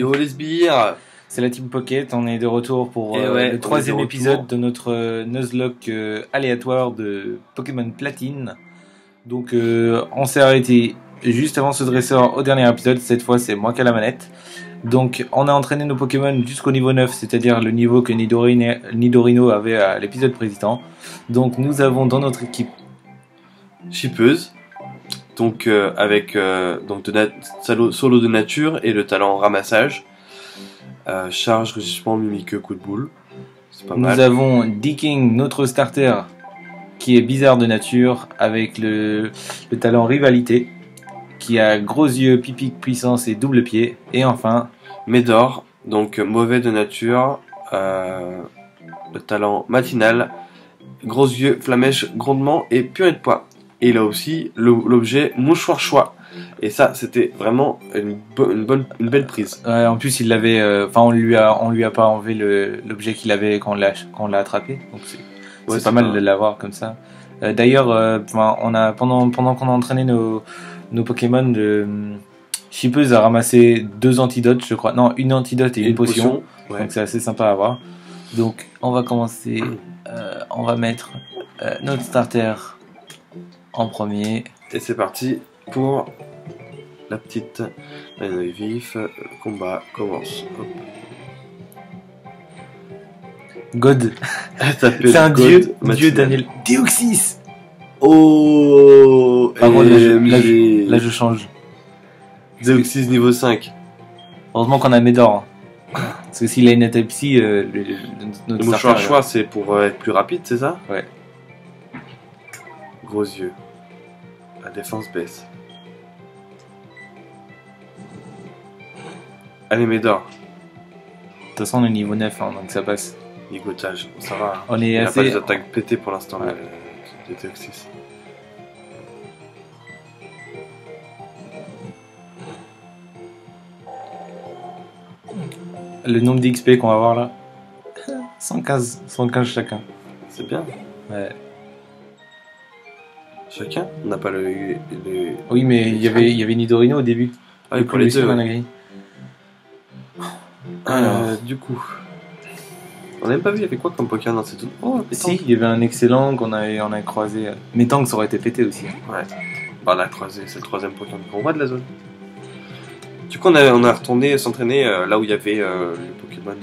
Yo les sbires. C'est la Team Pocket, on est de retour pour le troisième épisode de notre Nuzlocke aléatoire de Pokémon Platine. Donc on s'est arrêté juste avant ce dresseur au dernier épisode, cette fois c'est moi qui ai la manette. Donc on a entraîné nos Pokémon jusqu'au niveau 9, c'est-à-dire le niveau que Nidorino avait à l'épisode précédent. Donc nous avons dans notre équipe Chipeuse. Donc avec solo de nature et le talent ramassage. Charge, rugissement, mimique, coup de boule. C'est pas mal. Nous avons Diking, notre starter, qui est bizarre de nature, avec le talent rivalité, qui a gros yeux, pipi, puissance et double pied. Et enfin, Médor, donc mauvais de nature, le talent matinal, gros yeux, flamèche, grondement et purée de poids. Et il a aussi l'objet mouchoir choix. Et ça, c'était vraiment une belle prise. en plus, il l'avait. On lui a pas enlevé l'objet qu'il avait quand on l'a attrapé. Donc c'est pas mal de l'avoir comme ça. D'ailleurs, on a pendant qu'on a entraîné nos Pokémon, de Chipeuse a ramassé 2 antidotes, je crois. Non, une antidote et une potion. Ouais. Donc c'est assez sympa à voir. Donc on va commencer. On va mettre notre starter en premier. Et c'est parti pour la petite œil vif. Le combat commence. Hop. God. C'est un dieu Daniel. Deoxys. Oh. Par contre, là je change. Deoxys niveau 5. Heureusement qu'on a Médor. Parce que s'il a une épilepsie, Le mouchoir choix, c'est pour être plus rapide, c'est ça? Ouais. Gros yeux. La défense baisse. Allez, Médor. De toute façon, on est niveau 9, hein, donc ça passe. Ligotage, ça va. On est Il n'a assez. pas des attaques pétées pour l'instant, Ouais. de Deoxys. Le nombre d'XP qu'on va avoir là, 115 chacun. C'est bien. Ouais. Chacun? On n'a pas le... Oui, mais il y avait Nidorino au début. Ah, pour les deux. Ouais. Du coup... On n'a même pas vu, il y avait quoi comme Pokémon dans cette zone? Oh, Si, il y avait un excellent qu'on a croisé. Métang, ça aurait été pété aussi. Ouais. Bah, on a croisé, c'est le troisième Pokémon qu'on voit de la zone. Du coup, on a retourné s'entraîner là où il y avait le Pokémon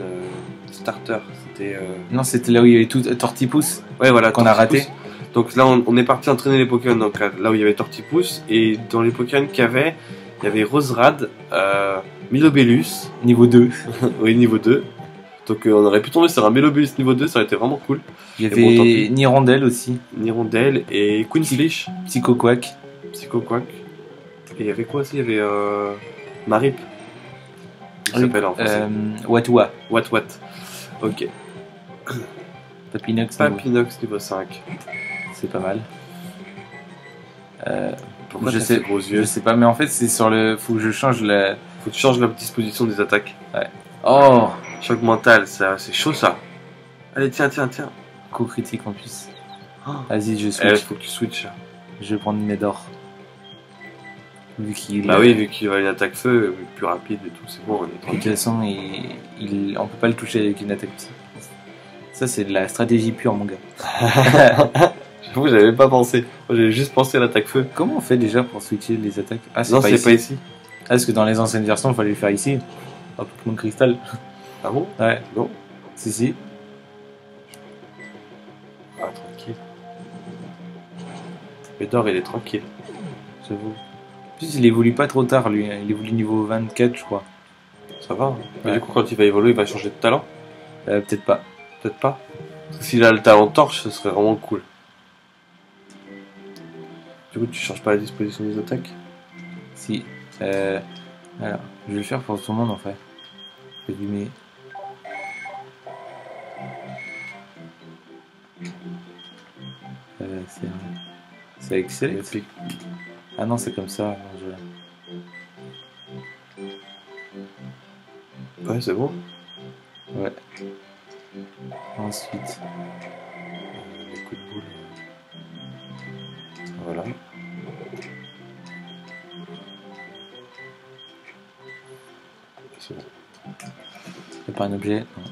starter. C'était. Non, c'était là où il y avait tout Tortipousse. Ouais, voilà. Qu'on a raté. Donc là, on est parti entraîner les Pokémon. Donc là où il y avait Tortipousse. Et dans les Pokémon qu'il y avait Roserad, Milobellus. Niveau 2. Oui, niveau 2. Donc on aurait pu tomber sur un Milobellus niveau 2, ça aurait été vraiment cool. Il y avait Nirondelle aussi. Nirondelle et Queenfish. Psychoquack. Psychoquack. Et il y avait quoi aussi? Il y avait Marip. Il s'appelle en français. Watua. What. Ok. Papinox. Papinox niveau 5. C'est pas mal. Pourquoi je t'as sais, ces gros yeux? Je sais pas, mais en fait c'est sur le. Faut que je change la. Faut que tu changes la disposition des attaques. Ouais. Oh! Choc mental, ça, c'est chaud ça. Allez, tiens. Coup critique en plus. Oh. Vas-y, je switch. Faut que tu switches. Je vais prendre Médor. Vu qu'il. Bah oui, vu qu'il a une attaque feu, plus rapide et tout, c'est bon, on est De toute tranquille. façon, on peut pas le toucher avec une attaque psy. Ça, c'est de la stratégie pure, mon gars. J'avoue, j'avais pas pensé. Moi, j'avais juste pensé à l'attaque feu. Comment on fait déjà pour switcher les attaques? Ah, Non, c'est pas ici. Ah, parce que dans les anciennes versions, il fallait le faire ici. Dans Pokémon Crystal. Ah bon? Ouais. Non. Si. Ah, tranquille. Médor, il est tranquille. J'avoue. En plus, il évolue pas trop tard, lui. Il évolue niveau 24, je crois. Ça va. Hein. Mais Ouais. du coup, quand il va évoluer, il va changer de talent? Peut-être pas. Peut-être pas. Parce que s'il a le talent torche, ce serait vraiment cool. Du coup, tu changes pas la disposition des attaques? Si. Alors, je vais le faire pour tout le monde, en fait. Résumer. C'est excellent. Ah non, c'est comme ça. Ouais, c'est bon. Ouais. Ensuite. Les coups de boule. Voilà. C'est bon. C'est pas un objet. Non.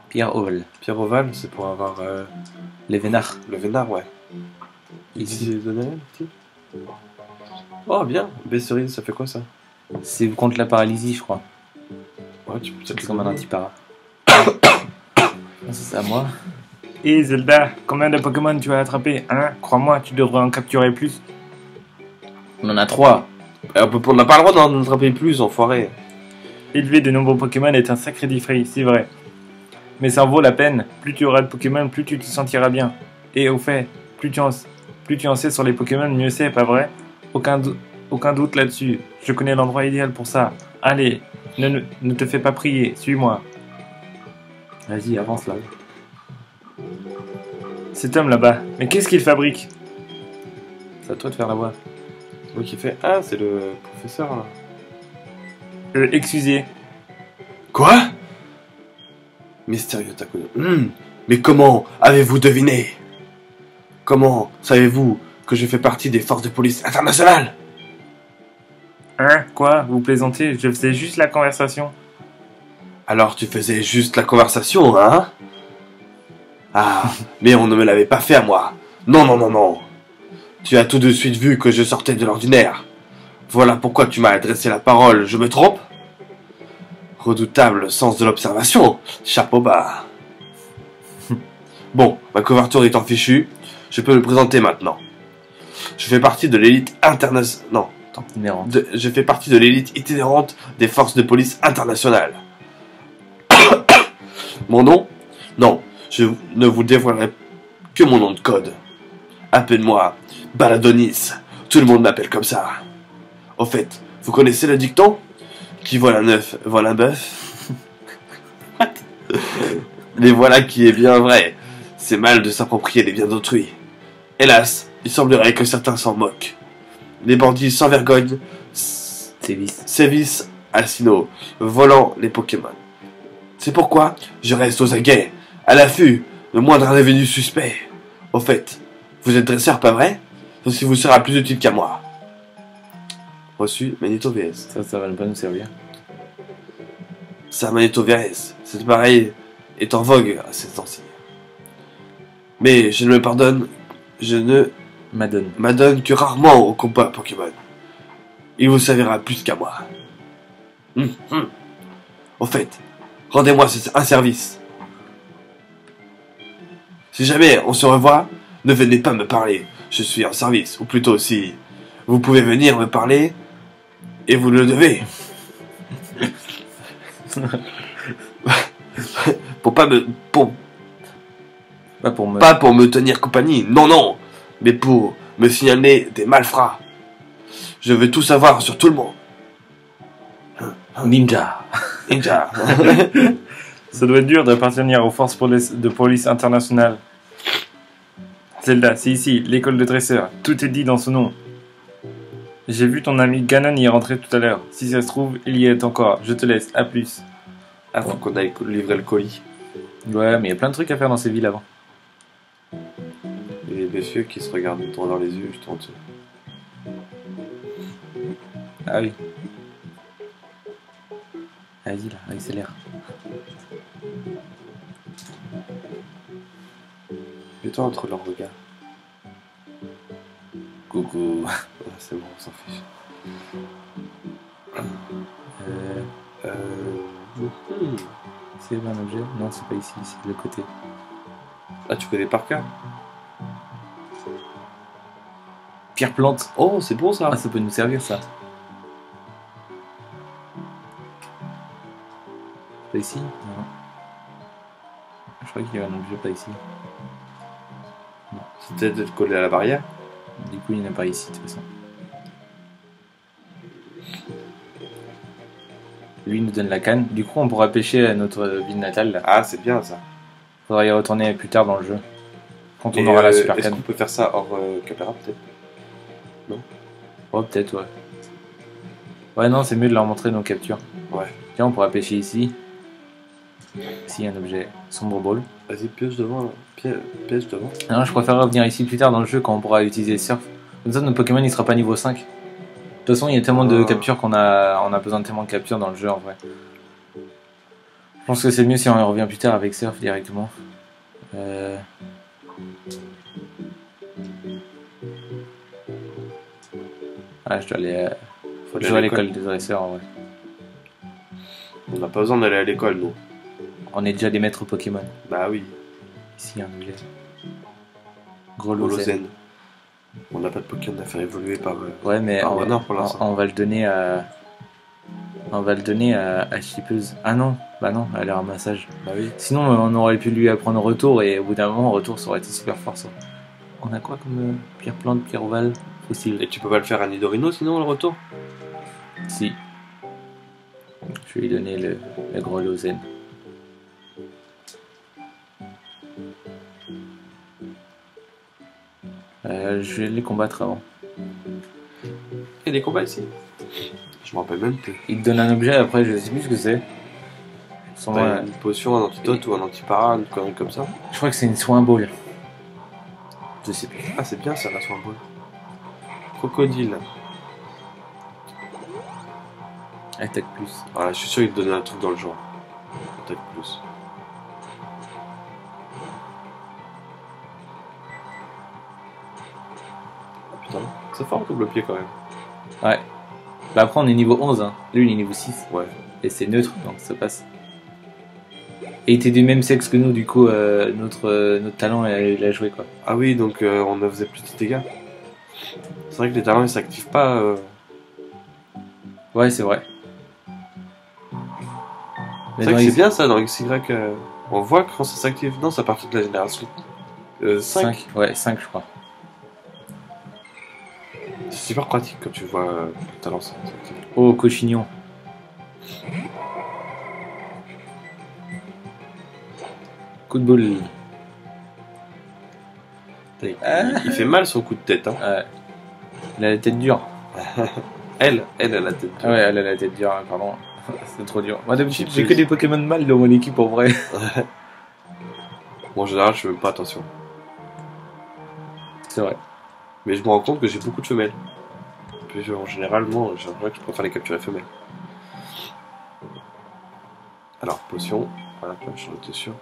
Pierre ovale. Pierre ovale, c'est pour avoir... Les vénards. Le vénard, ouais. Ici. Oh, bien. Besserine, ça fait quoi, ça? C'est contre la paralysie, je crois. Ouais, tu peux peut-être comme un antipara. C'est à moi. Et Zelda, combien de Pokémon tu as attrapé, hein? Crois-moi, tu devrais en capturer plus. On en a 3. On n'a pas le droit d'en attraper plus, enfoiré. Élever de nombreux Pokémon est un sacré défi, c'est vrai. Mais ça en vaut la peine. Plus tu auras de Pokémon, plus tu te sentiras bien. Et au fait, plus tu en sais sur les Pokémon, mieux c'est, pas vrai? Aucun doute là-dessus. Je connais l'endroit idéal pour ça. Allez, ne te fais pas prier, suis-moi. Vas-y, avance là. Cet homme là-bas, mais qu'est-ce qu'il fabrique? C'est à toi de faire la voix. C'est moi qui fais... Ah, c'est le professeur, là. Excusez. Quoi? Mystérieux Takuna. Mais comment avez-vous deviné? Comment savez-vous que je fais partie des forces de police internationales? Hein? Quoi? Vous plaisantez? Je faisais juste la conversation. Alors tu faisais juste la conversation, hein? Ah, mais on ne me l'avait pas fait à moi. Non, non, non, non. Tu as tout de suite vu que je sortais de l'ordinaire. Voilà pourquoi tu m'as adressé la parole, je me trompe? Redoutable sens de l'observation, chapeau bas. Bon, ma couverture étant fichue, je peux me présenter maintenant. Je fais partie de l'élite internationale... Non, attends. Je fais partie de l'élite itinérante des forces de police internationales. Mon nom? Non, je ne vous dévoilerai que mon nom de code. Appelle-moi Baladonis. Tout le monde m'appelle comme ça. Au fait, vous connaissez le dicton? Qui vole un œuf, vole un bœuf. Mais voilà qui est bien vrai. C'est mal de s'approprier les biens d'autrui. Hélas, il semblerait que certains s'en moquent. Les bandits sans vergogne sévissent à Sinnoh, volant les Pokémon. C'est pourquoi je reste aux aguets, à l'affût, le moindre revenu suspect. Au fait, vous êtes dresseur, pas vrai? Ceci vous sera plus utile qu'à moi. Reçu, Magneto VS. Ça va pas nous servir. Ça, Magneto VS. C'est pareil, est en vogue à ces temps-ci. Mais je ne m'adonne que rarement au combat Pokémon. Il vous servira plus qu'à moi. Au fait, rendez-moi un service. Si jamais on se revoit, ne venez pas me parler. Je suis en service. Ou plutôt, si vous pouvez venir me parler, et vous le devez. Pas pour me tenir compagnie, non, non, mais pour me signaler des malfrats. Je veux tout savoir sur tout le monde. Ninja. Ça doit être dur d'appartenir aux forces de police internationales. Zelda, c'est ici, l'école de dresseurs. Tout est dit dans ce nom. J'ai vu ton ami Ganon y rentrer tout à l'heure. Si ça se trouve, il y est encore. Je te laisse, à plus. Ah, faut qu'on aille livrer le colis. Ouais, mais il y a plein de trucs à faire dans ces villes avant. Et les messieurs qui se regardent droit dans les yeux, juste en dessous. Ah oui. Vas-y là, accélère. Mets-toi entre leurs regards. Coucou. Ah, c'est bon, on s'en fiche. C'est un objet? Non, c'est pas ici, c'est de l'autre côté. Ah, tu connais par cœur? Pierre plante. Oh, c'est bon ça. Ah, ça peut nous servir ça. Pas ici? Non. Je crois qu'il y a un objet pas ici. Non. C'est peut-être d'être collé à la barrière. Du coup, il n'y en a pas ici de toute façon. Lui il nous donne la canne. Du coup, on pourra pêcher à notre ville natale là. Ah, c'est bien ça. Faudra y retourner plus tard dans le jeu. Quand on aura la super canne. Est-ce qu'on peut faire ça hors caméra peut-être? Non? Oh, peut-être, ouais. Ouais, non, c'est mieux de leur montrer nos captures. Ouais. Tiens, on pourra pêcher ici. Ici, un objet sombre ball. Vas-y, pioche devant. Là. Pioche devant. Non, je préfère revenir ici plus tard dans le jeu quand on pourra utiliser surf. Comme ça, notre Pokémon il sera pas niveau 5. toute façon, il y a tellement de captures on a besoin de tellement de captures dans le jeu en vrai. Je pense que c'est mieux si on revient plus tard avec Surf directement. Ah, je dois aller à l'école des dresseurs en vrai. On n'a pas besoin d'aller à l'école, nous. On est déjà des maîtres Pokémon. Bah oui. Ici, il y a un objet. Grolozen. On n'a pas de Pokémon à faire évoluer par ouais, mais par Honor pour l'instant. On va le donner à... On va le donner à Chipeuse. Ah non, bah non, elle a un massage. Bah oui. Sinon, on aurait pu lui apprendre retour et au bout d'un moment, retour, ça aurait été super fort ça. On a quoi comme pierre plante, pierre ovale, fossile? Et tu peux pas le faire à Nidorino sinon le retour? Si. Je vais lui donner le Grolozen. Je vais les combattre avant. Il y a des combats ici? Je me rappelle même plus. Il te donne un objet, après je sais plus ce que c'est. Une potion, un antidote ou un antipara, une connerie comme ça. Je crois que c'est une soin ball. Je sais plus. Ah, c'est bien ça, la soin ball. Crocodile. Attaque plus. Voilà, je suis sûr qu'il te donnait un truc dans le genre. Attaque plus. Ah, putain, c'est fort double pied quand même. Ouais. Bah après on est niveau 11, hein. Lui il est niveau 6. Ouais. Et c'est neutre, donc ça passe. Et il était du même sexe que nous, du coup notre talent il a joué quoi. Ah oui, donc on faisait plus de dégâts. C'est vrai que les talents ils s'activent pas. Ouais, c'est vrai. C'est vrai que c'est bien ça dans XY. On voit quand ça s'active. Non, c'est à partir de la génération 5. Ouais, 5 je crois. C'est super pratique quand tu vois le talent s'active. Oh, cochignon. Coup de boule. Il fait mal son coup de tête. Hein. Ouais. Il a la tête dure. Elle a la tête dure. Ouais, elle a la tête dure, hein, pardon. C'est trop dur. Moi d'habitude j'ai que des Pokémon mâles dans mon équipe en vrai. Bon, en général je fais même pas attention. C'est vrai. Mais je me rends compte que j'ai beaucoup de femelles. Puis en général, moi, je préfère les capturer femelles. Alors, potion. Voilà, j'en étais sûr.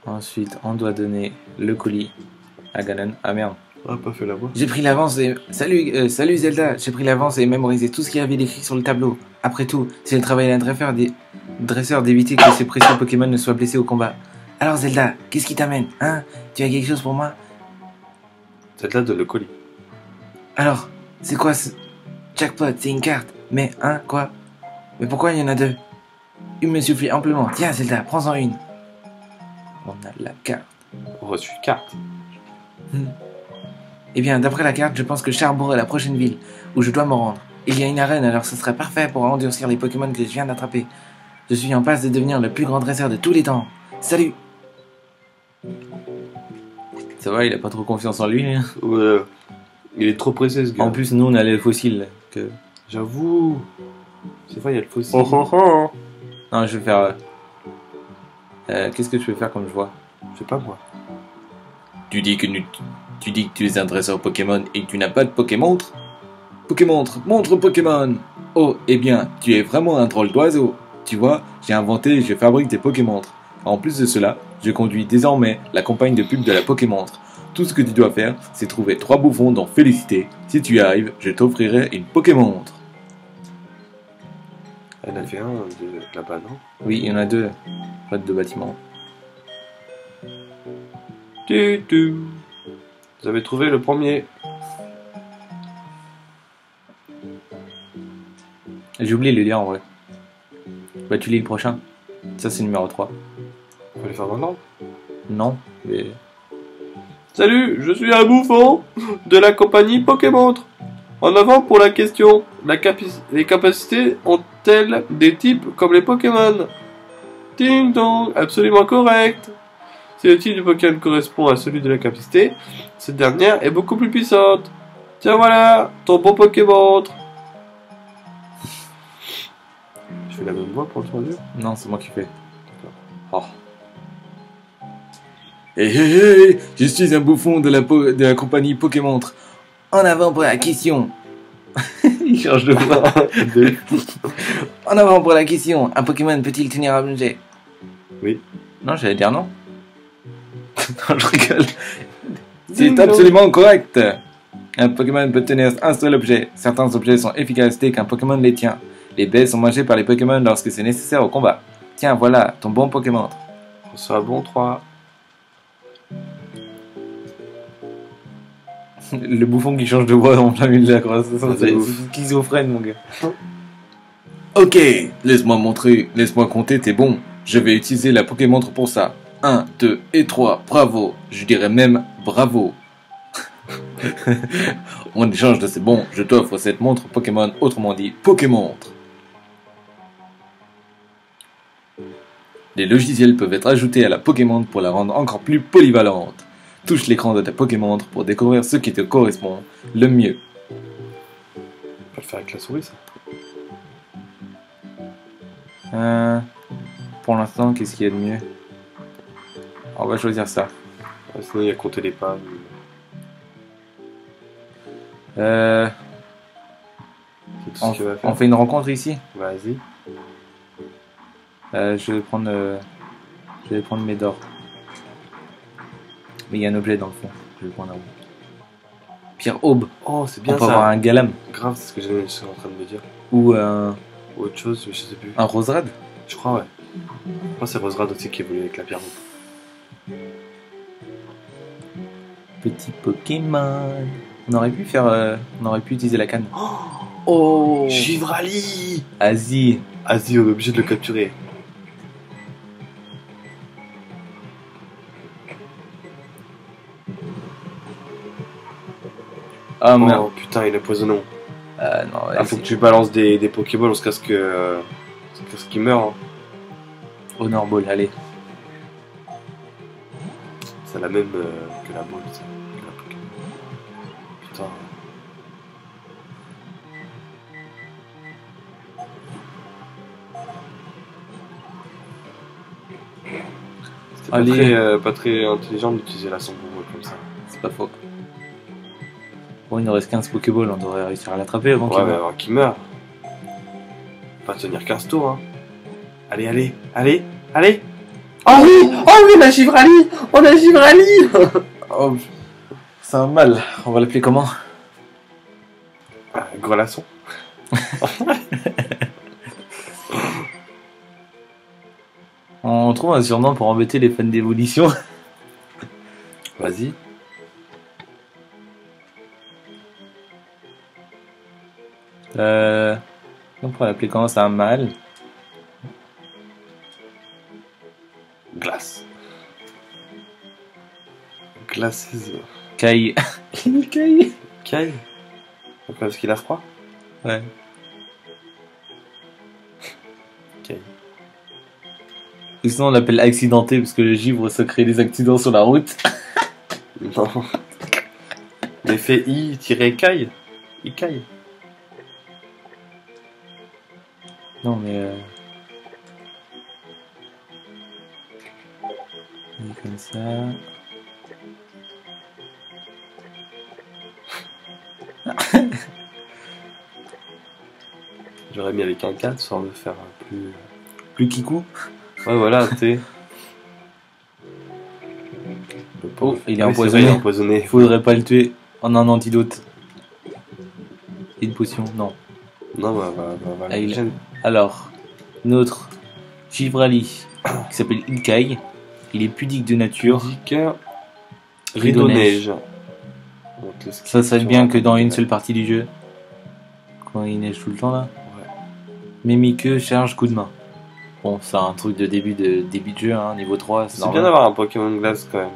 Ensuite, on doit donner le colis à Ganon. Ah merde. Ah, pas fait la voix. J'ai pris l'avance et... Salut Zelda, j'ai pris l'avance et mémorisé tout ce qu'il y avait d'écrit sur le tableau. Après tout, c'est le travail d'un dresseur d'éviter que ces précieux Pokémon ne soient blessés au combat. Alors Zelda, qu'est-ce qui t'amène, hein? Tu as quelque chose pour moi? Zelda de le colis. Alors, c'est quoi ce... Jackpot, c'est une carte. Mais, hein, quoi? Mais pourquoi il y en a deux? Une me suffit amplement. Tiens Zelda, prends-en une. On a la carte. Reçu carte. Eh bien, d'après la carte, je pense que Charbord est la prochaine ville où je dois me rendre. Il y a une arène, alors ce serait parfait pour endurcir les Pokémon que je viens d'attraper. Je suis en passe de devenir le plus grand dresseur de tous les temps. Salut! Ça va, il a pas trop confiance en lui. Hein. Ouais, il est trop pressé ce gars. En plus, nous on a les fossiles. Que... J'avoue. C'est vrai, il y a le fossile. Oh, oh, oh. Non, je vais faire... qu'est-ce que tu veux faire comme je vois? Je sais pas moi. Tu dis que tu es un dresseur Pokémon et que tu n'as pas de Pokémontre? Pokémontre, montre Pokémon! Oh, eh bien, tu es vraiment un drôle d'oiseau. Tu vois, j'ai inventé et je fabrique des Pokémontres. En plus de cela, je conduis désormais la campagne de pub de la Pokémontre. Tout ce que tu dois faire, c'est trouver 3 bouffons dont féliciter. Si tu y arrives, je t'offrirai une Pokémontre. Elle a fait un de là-bas, non? Oui, il y en a 2. Pas de 2 bâtiments. Vous avez trouvé le premier. J'ai oublié de le dire en vrai. Bah tu lis le prochain. Ça c'est numéro 3. On va les faire dans l'ordre? Non, mais... Salut, je suis un bouffon de la compagnie Pokémontre. En avant pour la question. Les capacités ont-elles des types comme les Pokémon? Ding dong, absolument correct. Si le type du Pokémon correspond à celui de la capacité, cette dernière est beaucoup plus puissante. Tiens voilà, ton bon Pokémontre. Je fais la même voix pour le troisième? Non, c'est moi qui fais. Oh. Hé hé hé, je suis un bouffon de la compagnie Pokémontre. En avant pour la question. Il change de voix. En avant pour la question. Un Pokémon peut-il tenir un objet? Oui. Non, j'allais dire non. Non, je rigole. C'est absolument correct. Un Pokémon peut tenir un seul objet. Certains objets sont efficaces dès qu'un Pokémon les tient. Les baies sont mangées par les Pokémon lorsque c'est nécessaire au combat. Tiens, voilà, ton bon Pokémon. Soit bon 3. Le bouffon qui change de voix en plein milieu de la conversation, c'est schizophrène, mon gars. Ok, laisse-moi montrer, laisse-moi compter tes bons. Je vais utiliser la Pokémontre pour ça. 1, 2 et 3, bravo. Je dirais même bravo. En échange de ces bons, je t'offre cette montre Pokémon, autrement dit Pokémontre. Les logiciels peuvent être ajoutés à la Pokémontre pour la rendre encore plus polyvalente. Touche l'écran de ta Pokémontre pour découvrir ce qui te correspond le mieux. On peut le faire avec la souris, ça. Pour l'instant, qu'est-ce qu'il y a de mieux? On va choisir ça. Ouais, sinon, il y a compter les pas. On fait une rencontre ici? Vas-y. Je vais prendre Médor. Mais il y a un objet dans le fond. Je vais prendre un. Pierre Aube. Oh, c'est bien on ça. On peut avoir un Galam. Grave, c'est ce que j'étais en train de me dire. Ou un. Ou autre chose, mais je sais plus. Un Roserade? Je crois, ouais. Moi, c'est Roserade aussi qui évolue avec la pierre Aube. Petit Pokémon. On aurait pu utiliser la canne. Oh, Givrali. Asie, on est obligé de le capturer. Oh merde. Oh putain, il est poisonnant. Non, faut que tu balances des Pokéballs jusqu'à ce qu'il meure. Hein. Honor Ball, allez. C'est la même que la balle, ça. Putain. C'était pas très intelligent d'utiliser la sombre comme ça. C'est pas faux. Bon, il nous reste 15 Pokéballs, on devrait réussir à l'attraper avant qu'il meure. Avant qu'il meure. Pas tenir 15 tours, hein. Allez. Oh oui, on a Givrali. Oh, c'est un mal. On va l'appeler comment? Grelasson. On trouve un surnom pour embêter les fans d'évolution. Vas-y. On pourrait l'appeler comment? C'est un mâle. Glace. Glaces. Kai. Kai. Parce qu'il a froid? Ouais. Kai. Ou sinon on l'appelle accidenté parce que le givre ça crée des accidents sur la route. Non. L'effet I-Kai. Ikai. Non mais comme ça. J'aurais mis avec un 4 sans le faire plus kikou. Ouais voilà, tu sais. Oh, il est empoisonné. Faudrait pas le tuer. On a un antidote. Une potion, non. Non, bah, alors, notre Givrali, qui s'appelle Ikai, il est pudique de nature. Pudique, rideau neige. Ça serait bien que dans une seule partie du jeu. Quand il neige tout le temps là. Ouais. Mimiqueux, charge, coup de main. Bon, c'est un truc de début de jeu, hein, niveau 3. C'est bien d'avoir un Pokémon glace quand même.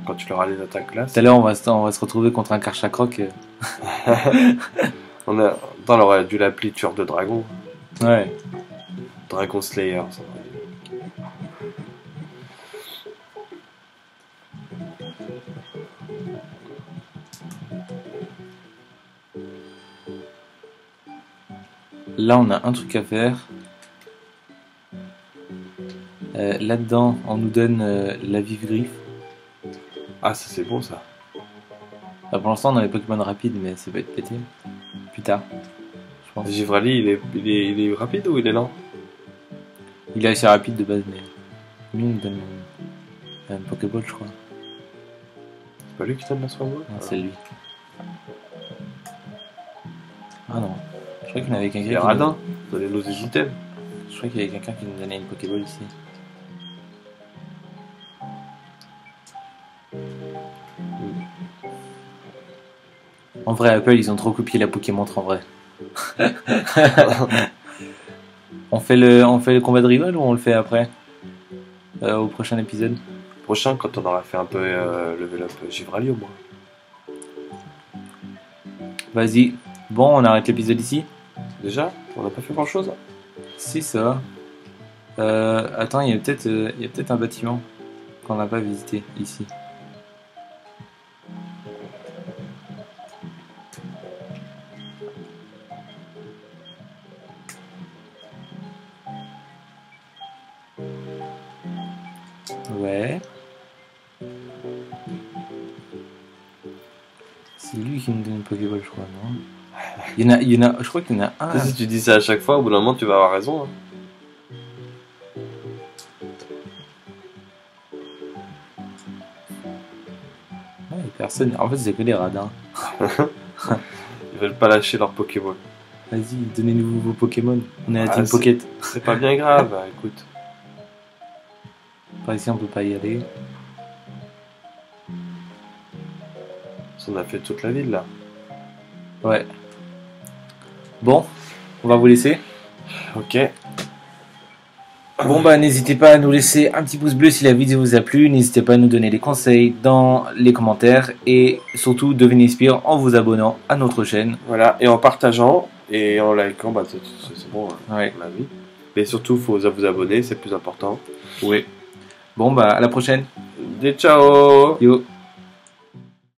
Quand tu leur as les attaques glace. Tout à l'heure, on va se retrouver contre un Karchakroc. On aurait dû l'appeler tueur de dragon. Ouais. Dragon Slayer, ça. Là, on a un truc à faire. Là-dedans, on nous donne la vive griffe. Ah, ça c'est bon ça. Bah, pour l'instant, on a les Pokémon rapides, mais ça va être pété. Plus tard, je pense. Givrali, il est rapide ou il est lent? Il est assez rapide de base, mais. Lui, il me donne un Pokéball, je crois. C'est pas lui qui donne la soirée? Non, c'est lui. Ah non. Je crois qu'il y en avait quelqu'un qui. Radin, donnez nos items. Je crois qu'il y avait quelqu'un qui nous donnait une Pokéball ici. En vrai, Apple, ils ont trop copié la Pokémontre en vrai. on fait le combat de rival ou on le fait après au prochain épisode? Prochain, quand on aura fait un peu level up Givrali au moins. Vas-y. Bon, on arrête l'épisode ici. Déjà? On n'a pas fait grand chose? Si, ça va. Attends, il y a peut-être un bâtiment qu'on n'a pas visité ici. Ouais. C'est lui qui me donne une Pokéball, je crois, non? Je crois qu'il y en a un. Si tu dis ça à chaque fois, au bout d'un moment, tu vas avoir raison. Hein. Ouais, personne. En fait, c'est que des radins. Ils veulent pas lâcher leur Pokéball. Vas-y, donnez-nous vos Pokémon. On est à Team Pocket. C'est pas bien grave, écoute. Par ici, on peut pas y aller. On a fait toute la ville là. Ouais. Bon, on va vous laisser. Ok. Bon bah n'hésitez pas à nous laisser un petit pouce bleu si la vidéo vous a plu. N'hésitez pas à nous donner des conseils dans les commentaires. Et surtout devenez inspire en vous abonnant à notre chaîne. Voilà, et en partageant et en likant, bah c'est bon, ouais. On l'a vu. Mais surtout, il faut vous abonner, c'est plus important. Oui. Bon bah à la prochaine. Ciao. Yo.